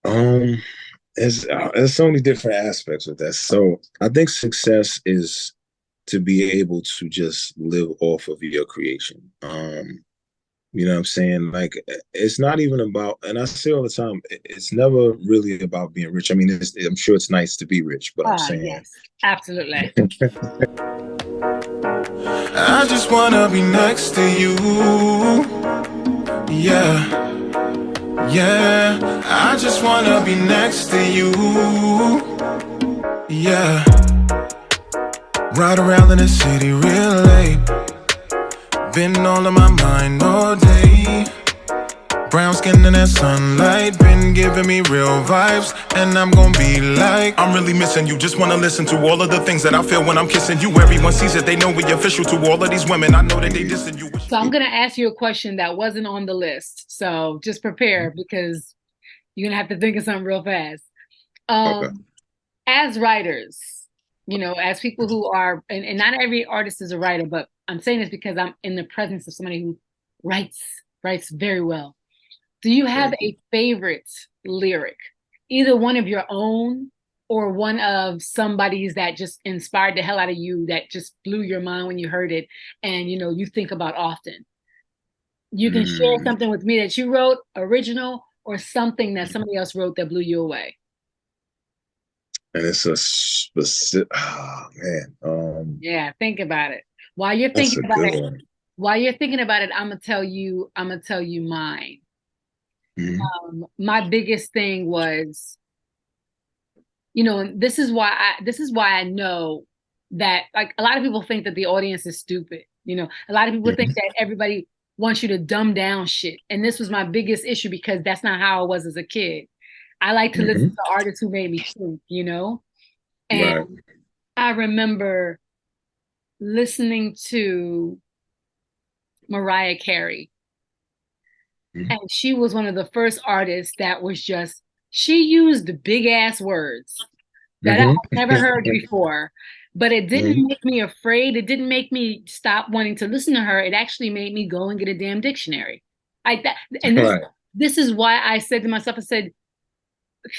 Um, there's so many different aspects with that. So I think success is to be able to just live off of your creation. You know what I'm saying? Like it's not even about, and I say all the time, it's never really about being rich. I mean, I'm sure it's nice to be rich, but I'm Ah, saying, yes, absolutely. I just wanna be next to you. Yeah, yeah. I just wanna be next to you. Yeah. Ride around in the city real late. Been all in my mind all day. Brown skin in that sunlight, been giving me real vibes. And I'm gonna be like, I'm really missing you. Just wanna listen to all of the things that I feel when I'm kissing you. Everyone sees it, they know we official. To all of these women, I know that they dissing you. So I'm going to ask you a question that wasn't on the list. So just prepare because you're going to have to think of something real fast. okay. Um, as writers, as people who are, and not every artist is a writer, but I'm saying this because I'm in the presence of somebody who writes, writes very well. Do you have Thank you. a favorite lyric, either one of your own or one of somebody's that just inspired the hell out of you, that just blew your mind when you heard it, and you think about often? You can share Mm. something with me that you wrote, original, or something that somebody else wrote that blew you away. And it's a specific, oh man, Yeah, think about it. While you're that's thinking a about good it, one. while you're thinking about it, I'm gonna tell you mine. Mhm. My biggest thing was, and this is why I know that, like, a lot of people think that the audience is stupid. A lot of people think Mhm. that everybody wants you to dumb down shit. And this was my biggest issue because that's not how I was as a kid. I like to listen Mhm. to artists who made me think. And Right. I remember listening to Mariah Carey, Mhm. and she was one of the first artists that was just, she used big ass words that I had Mhm. never heard before. But it didn't Mhm. make me afraid. It didn't make me stop wanting to listen to her. It actually made me go and get a damn dictionary. I that and this Right. this is why I said to myself, I said,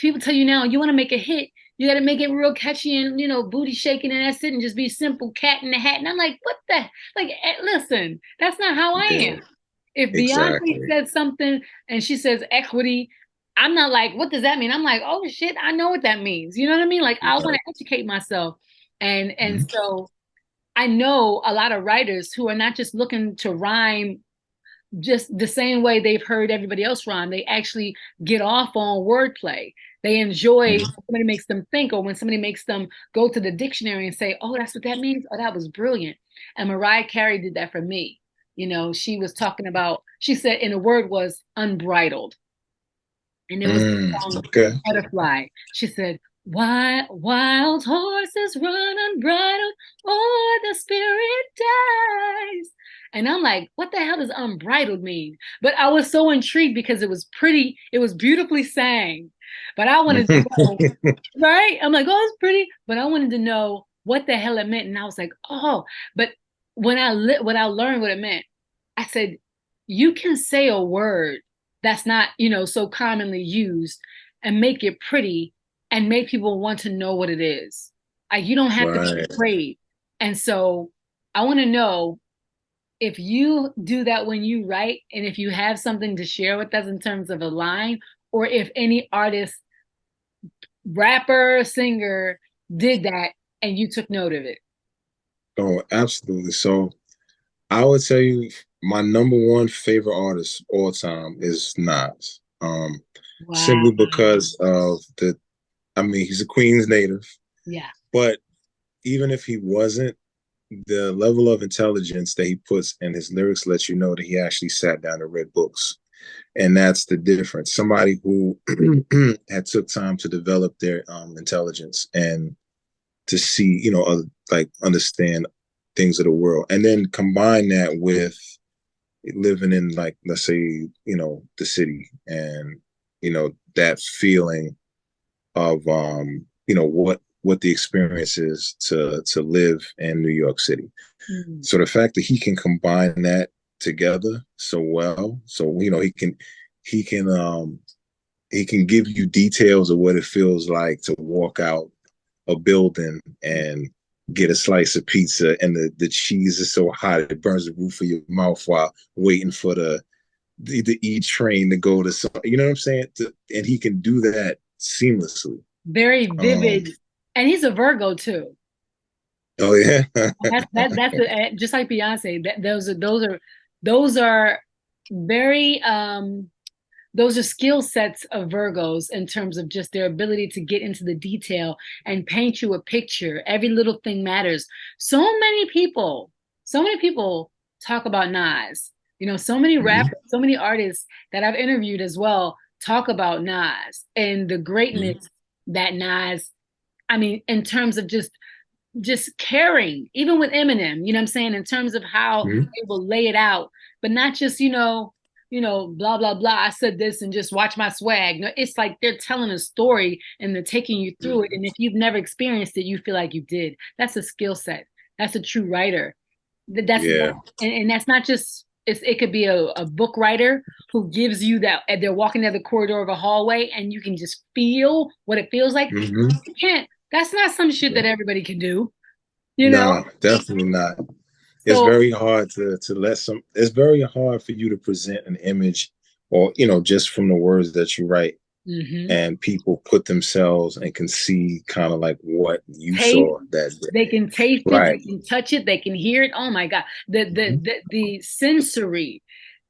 people tell you now, you want to make a hit, you got to make it real catchy and booty shaking, and that's it, and just be simple, cat in the hat. And I'm like, what the, like, listen, that's not how I Yeah. am. If Beyonce Exactly. says something and she says equity, I'm not like, what does that mean? I'm like, oh shit, I know what that means. You know what I mean? Like, I want Right. to educate myself. And Mhm. so I know a lot of writers who are not just looking to rhyme just the same way they've heard everybody else rhyme. They actually get off on wordplay. They enjoy when Mhm. somebody makes them think, or when somebody makes them go to the dictionary and say, oh, that's what that means. Oh, that was brilliant. And Mariah Carey did that for me. She was talking about, she said, and the word was unbridled. And it was the song Okay. Butterfly. She said, wild horses run unbridled, or the spirit dies. And I'm like, what the hell does unbridled mean? But I was so intrigued because it was pretty, it was beautifully sang. But I wanted to know, right? I'm like, oh, it's pretty. But I wanted to know what the hell it meant. And I was like, oh, but when I learned what it meant, I said, you can say a word that's not, so commonly used, and make it pretty and make people want to know what it is. Like, you don't have to be Right. afraid. And so I want to know if you do that when you write, and if you have something to share with us in terms of a line, or if any artist, rapper, singer did that and you took note of it. Oh, absolutely. So I would tell you my number one favorite artist all time is Nas. Wow. Simply because of I mean, he's a Queens native, Yeah. but even if he wasn't, the level of intelligence that he puts in his lyrics lets you know that he actually sat down and read books. And that's the difference. Somebody who had took time to develop their intelligence and to see, like understand things of the world, and then combine that with living in, like, let's say, the city, and that feeling of what the experience is to live in New York City. Mm. So the fact that he can combine that together so well, so he can he can give you details of what it feels like to walk out a building and get a slice of pizza, and the cheese is so hot it burns the roof of your mouth while waiting for the E train to go to some, you know what I'm saying? And he can do that seamlessly. Very Um, vivid. And he's a Virgo too. oh yeah. Just like Beyonce. Those are very those are skill sets of Virgos in terms of just their ability to get into the detail and paint you a picture. Every little thing matters. So many people talk about Nas. So many Mhm. rappers, so many artists that I've interviewed as well talk about Nas and the Mhm. greatness that Nas, I mean, in terms of just caring, even with Eminem, what I'm saying, in terms of how Mhm. they will lay it out, but not just, blah, blah, blah. I said this and just watch my swag. No, it's like they're telling a story and they're taking you through it. And if you've never experienced it, you feel like you did. That's a skill set. That's a true writer. Yeah. And that's not just, it could be a book writer who gives you that, and they're walking down the corridor of a hallway and you can just feel what it feels like. Hmm. You can't, that's not some shit that everybody can do, you know? Nah, definitely not. It's So, very hard to let some. It's very hard for you to present an image, or just from the words that you write, mhm. and people put themselves and can see kind of like what you Taste, saw that they day. can taste it, they Right. can touch it, they can hear it. Oh my God. Hmm. The sensory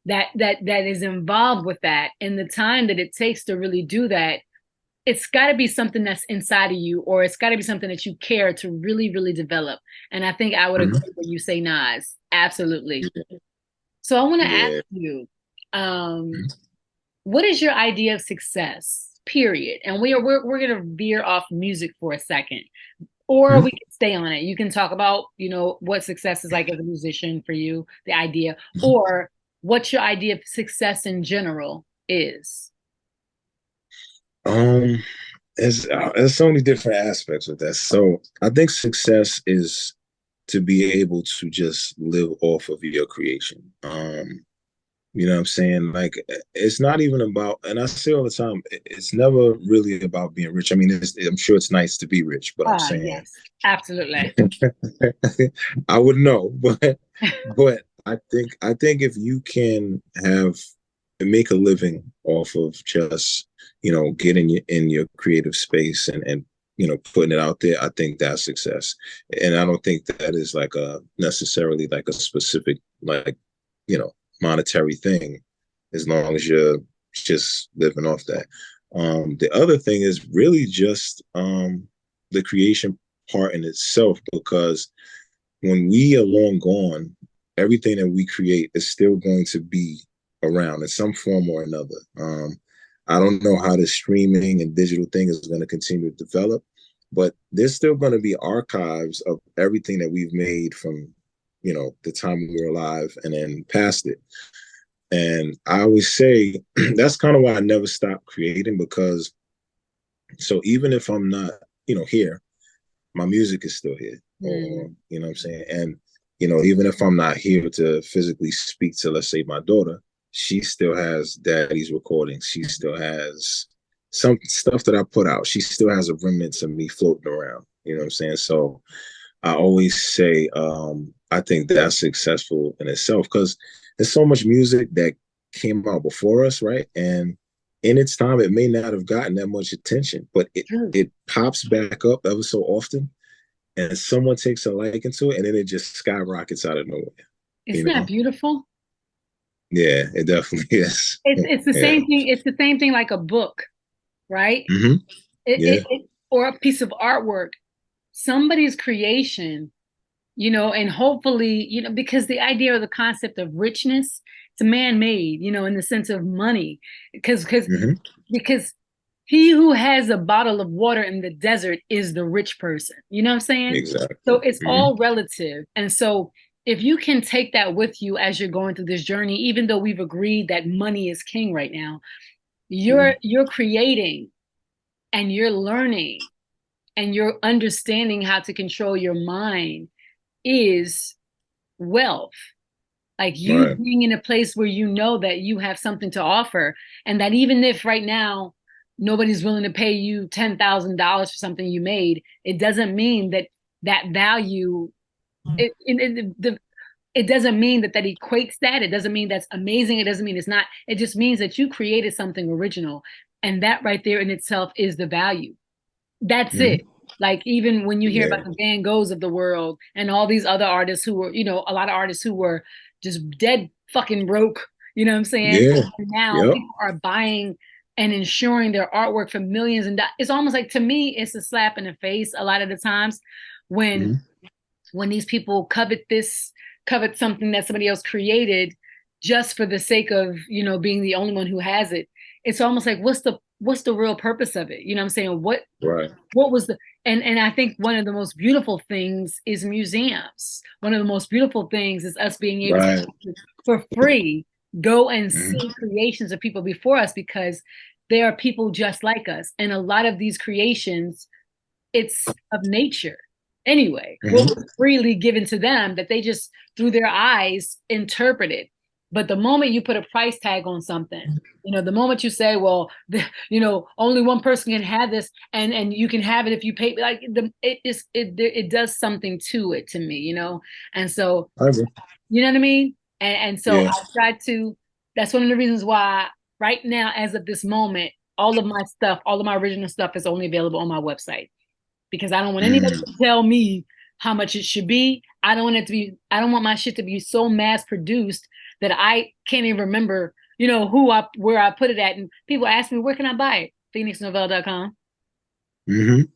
that is involved with that and the time that it takes to really do that, it's got to be something that's inside of you, or it's got to be something that you care to really, really develop. And I think I would agree Hmm. when you say Nas. Absolutely. So I want to ask Yeah. you, um, what is your idea of success? Period. And we're gonna veer off music for a second, or Mhm. we can stay on it. You can talk about, what success is like as a musician for you, the idea, or what your idea of success in general is. Um, there's so many different aspects with that. So I think success is to be able to just live off of your creation. You know what I'm saying? Like, it's not even about, and I say all the time, it's never really about being rich. I mean, I'm sure it's nice to be rich, but I'm Ah, saying, yes, absolutely. I would know, but I think if you can make a living off of just getting in your creative space and putting it out there, I think that's success. And I don't think that is like a necessarily like a specific like you know monetary thing, as long as you're just living off that. The other thing is really just the creation part in itself, because when we are long gone, everything that we create is still going to be around in some form or another. I don't know how the streaming and digital thing is going to continue to develop, but there's still going to be archives of everything that we've made from, the time we were alive and then past it. And I always say that's kind of why I never stop creating, because so even if I'm not, here, my music is still here. Or, Mm, you know what I'm saying? And, even if I'm not here to physically speak to, let's say, my daughter, she still has daddy's recordings. She still has some stuff that I put out. She still has a remnants of me floating around. You know what I'm saying? So I always say, I think that's successful in itself, because there's so much music that came out before us, right? And in its time, it may not have gotten that much attention, but it true. it pops back up ever so often, and someone takes a liking to it, and then it just skyrockets out of nowhere. You Isn't that know? beautiful? Yeah, it definitely is. It's the Yeah. same thing. It's the same thing like a book, right? Hmm. Yeah. Or a piece of artwork, somebody's creation, and hopefully, because the idea or the concept of richness, it's man-made, in the sense of money, because Hmm. because he who has a bottle of water in the desert is the rich person. You know what I'm saying? So Exactly. it's Hmm. all relative. And so if you can take that with you as you're going through this journey, even though we've agreed that money is king right now, Hmm. you're creating and you're learning and you're understanding how to control your mind is wealth. Like you Right. being in a place where you know that you have something to offer, and that even if right now nobody's willing to pay you $10,000 for something you made, it doesn't mean that that value, it doesn't mean that that equates that. It doesn't mean that's amazing. It doesn't mean it's not. It just means that you created something original. And that right there in itself is the value. That's Mhm. it. Like even when you hear Yeah. about the Van Goghs of the world and all these other artists who were, a lot of artists who were just dead fucking broke, you know what I'm saying? Yeah. And now Yep. people are buying and insuring their artwork for millions and it's almost like, to me, it's a slap in the face a lot of the times when Mhm. these people covet something that somebody else created just for the sake of, being the only one who has it. It's almost like what's the real purpose of it? You know what I'm saying? Right. What was the and I think one of the most beautiful things is museums. One of the most beautiful things is us being able Right. to, for free, go and Mhm. see creations of people before us, because there are people just like us. And a lot of these creations, it's of nature anyway, what Mhm. was freely given to them that they just through their eyes interpreted. But the moment you put a price tag on something, the moment you say, well, only one person can have this, and you can have it if you pay, like it does something to it, to me, and so, I agree. you know what I mean. And so Yeah. I try to, that's one of the reasons why right now, as of this moment, all of my original stuff is only available on my website, because I don't want anybody Mm. to tell me how much it should be. I don't want my shit to be so mass produced that I can't even remember, where I put it at. And people ask me, where can I buy it? PhoenixNovell.com. Mhm.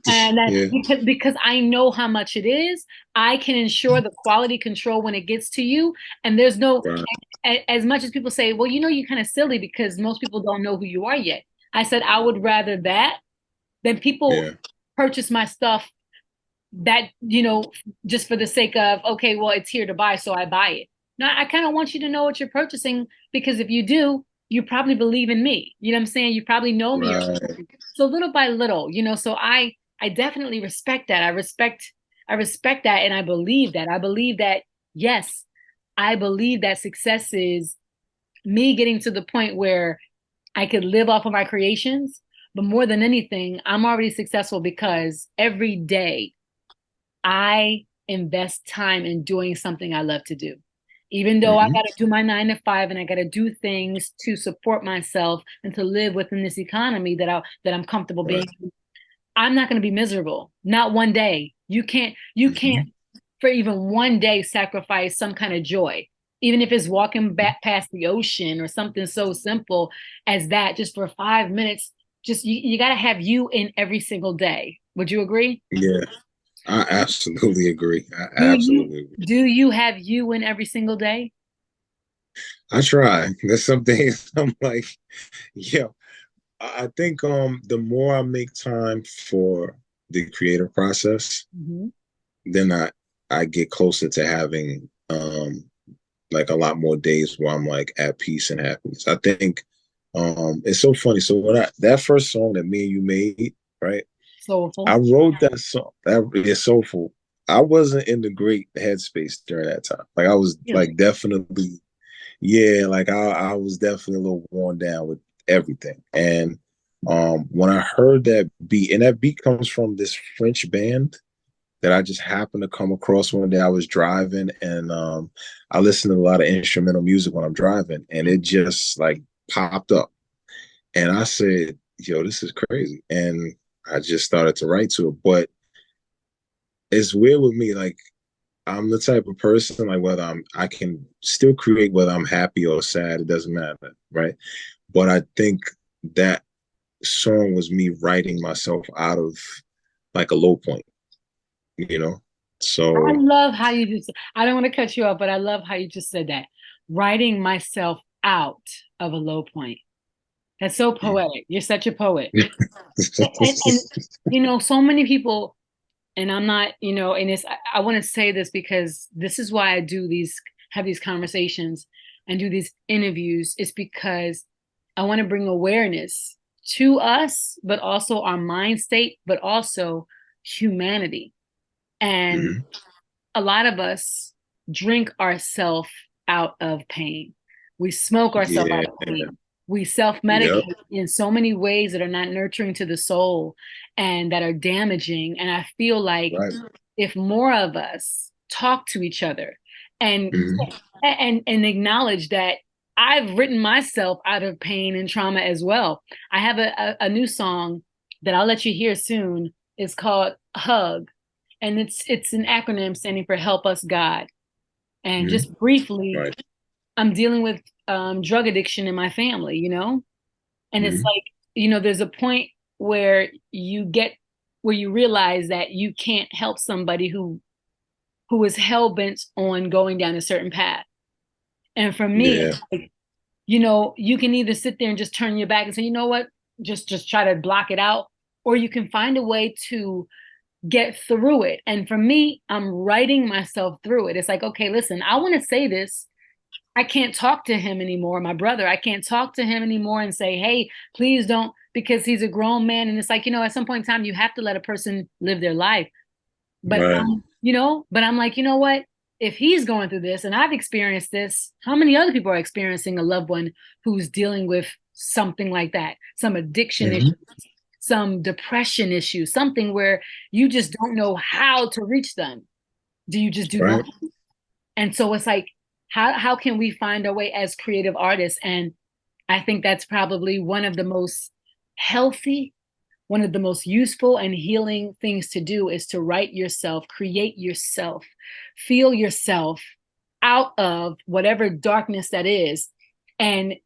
And that, Yeah. because I know how much it is, I can ensure the quality control when it gets to you. And there's no, Right. as much as people say, well, you're kind of silly because most people don't know who you are yet. I said, I would rather that than people Yeah. purchase my stuff that, just for the sake of, okay, well, it's here to buy, so I buy it. No, I kind of want you to know what you're purchasing, because if you do, you probably believe in me. You know what I'm saying? You probably know me. Right. So little by little, so I definitely respect that. I respect that, and I believe that. I believe that, yes, I believe that success is me getting to the point where I could live off of my creations. But more than anything, I'm already successful because every day I invest time in doing something I love to do. Even though I Mhm. got to do my 9 to 5 and I got to do things to support myself and to live within this economy that I'm comfortable being, Right. I'm not going to be miserable. Not one day. You can't Mhm. for even one day sacrifice some kind of joy. Even if it's walking back past the ocean or something so simple as that, just for 5 minutes, just you got to have you in every single day. Would you agree? Yeah. I absolutely agree. I Do you absolutely agree. do you have you in every single day? I try. There's some things I'm like, yeah. I think the more I make time for the creative process, Hmm. then I get closer to having like a lot more days where I'm like at peace and happiness. I think it's so funny. So when that first song that me and you made, right? I Soulful. wrote that song. That is soulful. I wasn't in the great headspace during that time. Like I was like Really? definitely, yeah, like I was definitely a little worn down with everything. And when I heard that beat, and that beat comes from this French band that I just happened to come across one day. I was driving and I listen to a lot of instrumental music when I'm driving, and it just like popped up. And I said, yo, this is crazy. And I just started to write to it. But it's weird with me, like I'm the type of person like whether I can still create whether I'm happy or sad, it doesn't matter, right? But I think that song was me writing myself out of like a low point, you know? I So love how you just, I don't want to cut you off, but I love how you just said that. Writing myself out of a low point. That's so poetic. You're such a poet. And so many people, and I'm not, and I want to say this because this is why I have these conversations and do these interviews. It's because I want to bring awareness to us, but also our mind state, but also humanity. And mhm. a lot of us drink ourselves out of pain. We smoke ourselves out Yeah, of pain. We Yep. self-medicate in so many ways that are not nurturing to the soul and that are damaging. And I feel like Right. if more of us talk to each other and Hmm. and acknowledge that I've written myself out of pain and trauma as well. I have a new song that I'll let you hear soon. It's called Hug, and it's an acronym standing for Help Us God. And Hmm. just briefly, Right. I'm dealing with drug addiction in my family, you know? And it's Hmm. like, there's a point where where you realize that you can't help somebody who is hell bent on going down a certain path. And for me, Yeah. it's like, you can either sit there and just turn your back and say, you know what, just try to block it out, or you can find a way to get through it. And for me, I'm writing myself through it. It's like, okay, listen, I want to say this. I can't talk to him anymore, my brother. I can't talk to him anymore and say, hey, please don't, because he's a grown man. And it's like, at some point in time, you have to let a person live their life. But Right. but I'm like, you know what? If he's going through this and I've experienced this, how many other people are experiencing a loved one who's dealing with something like that? Some addiction issue, Hmm. some depression issue, something where you just don't know how to reach them. Do you just do Right. nothing? And so it's like, how can we find our way as creative artists? And I think that's probably one of the most healthy, one of the most useful and healing things to do is to write yourself, create yourself, feel yourself out of whatever darkness that is. And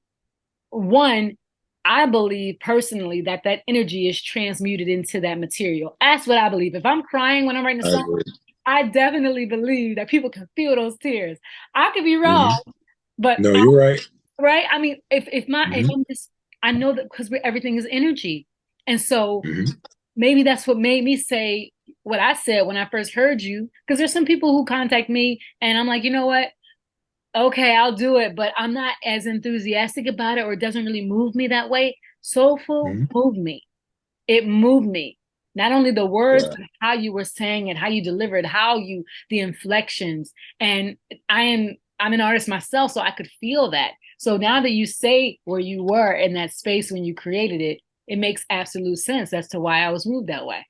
one, I believe personally that that energy is transmuted into that material. That's what I believe. If I'm crying when I'm writing a I song, agree. I definitely believe that people can feel those tears. I could be wrong, Hmm. but No, you're right. right? I mean, if Hmm. I'm just, I know that because everything is energy, and so Hmm. maybe that's what made me say what I said when I first heard you. Because there's some people who contact me, and I'm like, you know what? Okay, I'll do it, but I'm not as enthusiastic about it, or it doesn't really move me that way. Soulful Hmm. moved me. It moved me. Not only the words, Yeah. but how you were saying it, how you delivered, the inflections. And I'm an artist myself, so I could feel that. So now that you say where you were in that space when you created it, it makes absolute sense as to why I was moved that way.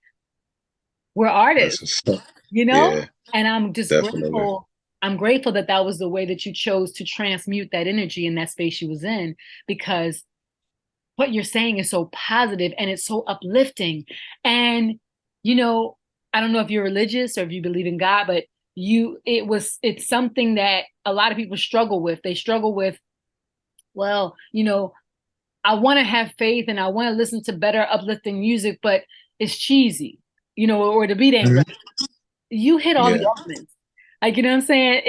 We're That's artists, what's up. you know? Yeah. And I'm just Definitely. grateful. I'm grateful that that was the way that you chose to transmute that energy in that space you was in, because what you're saying is so positive and it's so uplifting. And, you know, I don't know if you're religious or if you believe in God, but it's something that a lot of people struggle with. They struggle with, well, I want to have faith and I want to listen to better uplifting music, but it's cheesy, or the beat ain't Hmm. right. You hit all the Yeah. elements. Like, you know what I'm saying?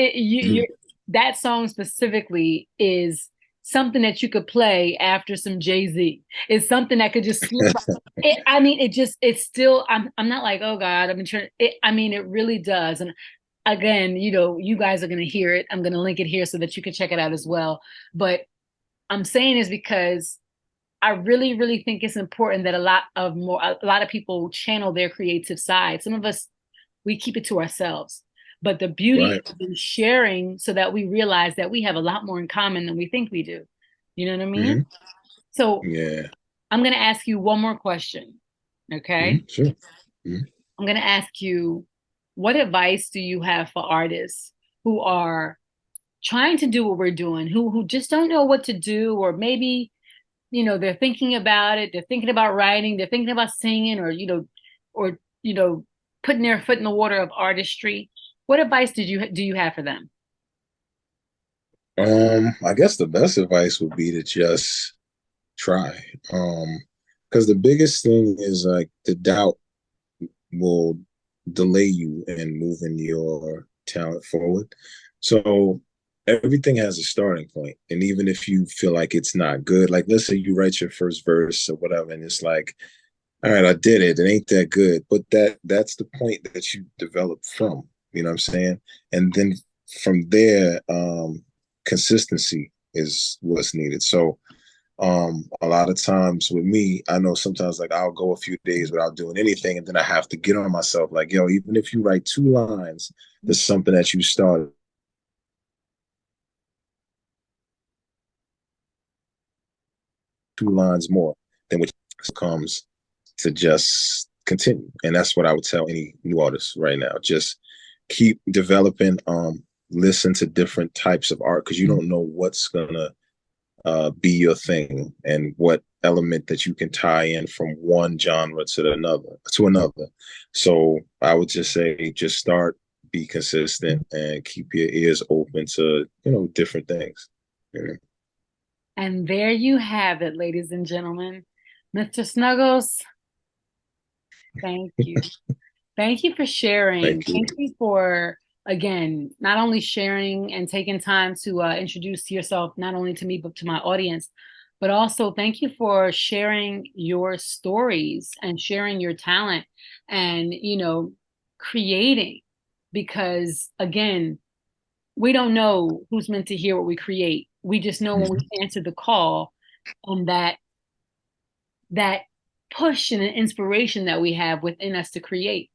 Hmm. That song specifically is something that you could play after some Jay-Z. It's something that could just slip. I mean, it's still, I'm not like, oh God, I've been trying, I mean, it really does. And again, you guys are going to hear it. I'm going to link it here so that you can check it out as well. But I'm saying is because I really, really think it's important that a lot of people channel their creative side. Some of us, we keep it to ourselves. But the beauty Right. is in sharing so that we realize that we have a lot more in common than we think we do. You know what I mean? Hmm. So Yeah. I'm going to ask you one more question. Hmm. Okay. Sure. Hmm. I'm going to ask you, what advice do you have for artists who are trying to do what we're doing, who just don't know what to do, or maybe, they're thinking about it, they're thinking about writing, they're thinking about singing, or, putting their foot in the water of artistry. What advice do you have for them? I guess the best advice would be to just try. Because the biggest thing is like the doubt will delay you in moving your talent forward. So everything has a starting point. And even if you feel like it's not good, like let's say you write your first verse or whatever, and it's like, all right, I did it. It ain't that good. But that's the point that you develop from. You know what I'm saying? And then from there, consistency is what's needed. So a lot of times with me, I know sometimes like I'll go a few days without doing anything, and then I have to get on myself like, yo, even if you write two lines, there's something that you started. 2 lines more, then which comes to just continue. And that's what I would tell any new artists right now. Just keep developing, listen to different types of art, because you don't know what's gonna be your thing and what element that you can tie in from one genre to another. So I would just say, just start, be consistent, and keep your ears open to, different things. And there you have it, ladies and gentlemen. Mr. Snuggles, thank you. Thank you for sharing. Thank you for, again, not only sharing and taking time to introduce yourself, not only to me, but to my audience, but also thank you for sharing your stories and sharing your talent and, creating. Because, again, we don't know who's meant to hear what we create. We just know when we answer the call, and that push and an inspiration that we have within us to create.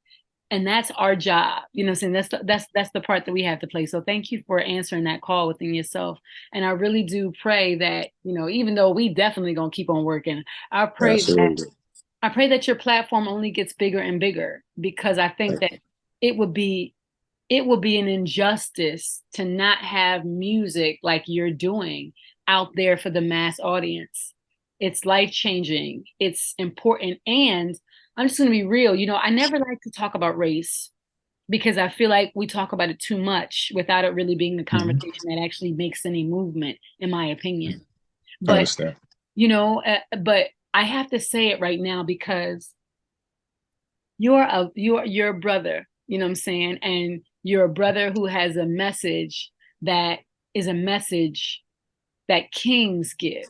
And that's our job. You know what I'm saying? That's the part that we have to play. So thank you for answering that call within yourself. And I really do pray that, even though we definitely gonna keep on working, I pray that your platform only gets bigger and bigger, because I think that it would be an injustice to not have music like you're doing out there for the mass audience. It's life-changing. It's important. And I'm just going to be real. I never like to talk about race, because I feel like we talk about it too much without it really being the conversation that actually makes any movement, in my opinion. But, I understand. But I have to say it right now, because you're a brother, you know what I'm saying? And you're a brother who has a message that is a message that kings give.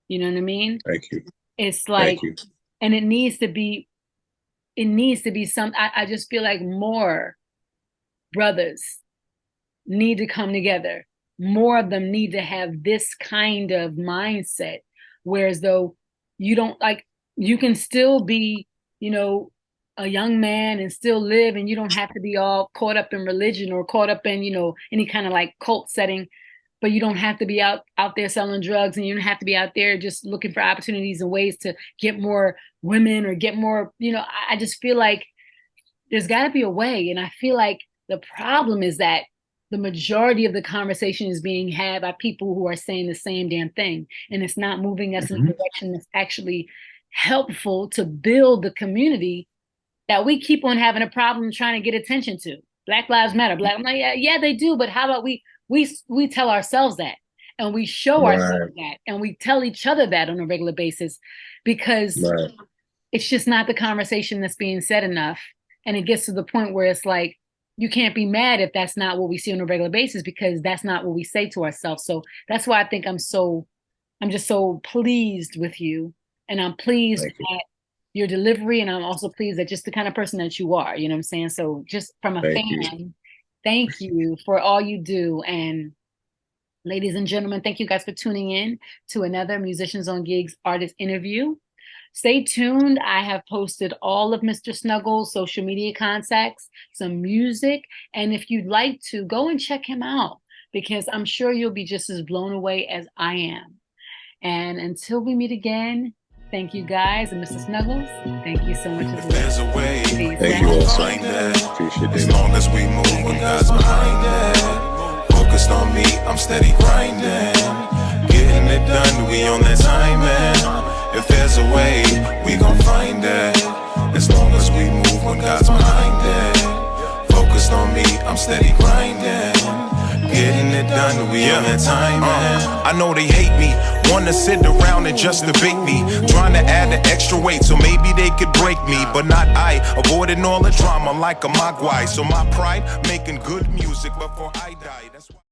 You know what I mean? Thank you. It's like, and it needs to be something. I just feel like more brothers need to come together. More of them need to have this kind of mindset, whereas though you can still be, a young man and still live, and you don't have to be all caught up in religion or caught up in, any kind of like cult setting, but you don't have to be out there selling drugs, and you don't have to be out there just looking for opportunities and ways to get more women or get more, I just feel like there's got to be a way. And I feel like the problem is that the majority of the conversation is being had by people who are saying the same damn thing. And it's not moving us in a direction that's actually helpful to build the community that we keep on having a problem trying to get attention to. Black Lives Matter. I'm like, yeah, they do. But how about we tell ourselves that, and we show ourselves that, and we tell each other that on a regular basis, because it's just not the conversation that's being said enough. And it gets to the point where it's like, you can't be mad if that's not what we see on a regular basis, because that's not what we say to ourselves. So that's why I think I'm just so pleased with you. And I'm pleased at your delivery. And I'm also pleased at just the kind of person that you are, you know what I'm saying? So just from a fan, thank you for all you do. And ladies and gentlemen, thank you guys for tuning in to another Musicians on Gigs artist interview. Stay tuned. I have posted all of Mr. Snugglez' social media contacts, some music. And if you'd like to, go and check him out, because I'm sure you'll be just as blown away as I am. And until we meet again, thank you guys. And Mr. Snugglez, thank you so much as well. There's a way. Thank you also. Appreciate it. As long as we move when God's behind it. Focused on me, I'm steady grinding. Getting it done, we on that time, man. If there's a way, we gon' find it. As long as we move when God's behind it. Focused on me, I'm steady grinding. Getting it done, we on that time, man. I know they hate me, wanna sit around and just debate me, trying to add an extra weight so maybe they could break me, but not I. Avoiding all the drama like a mogwai. So my pride, making good music before I die. That's why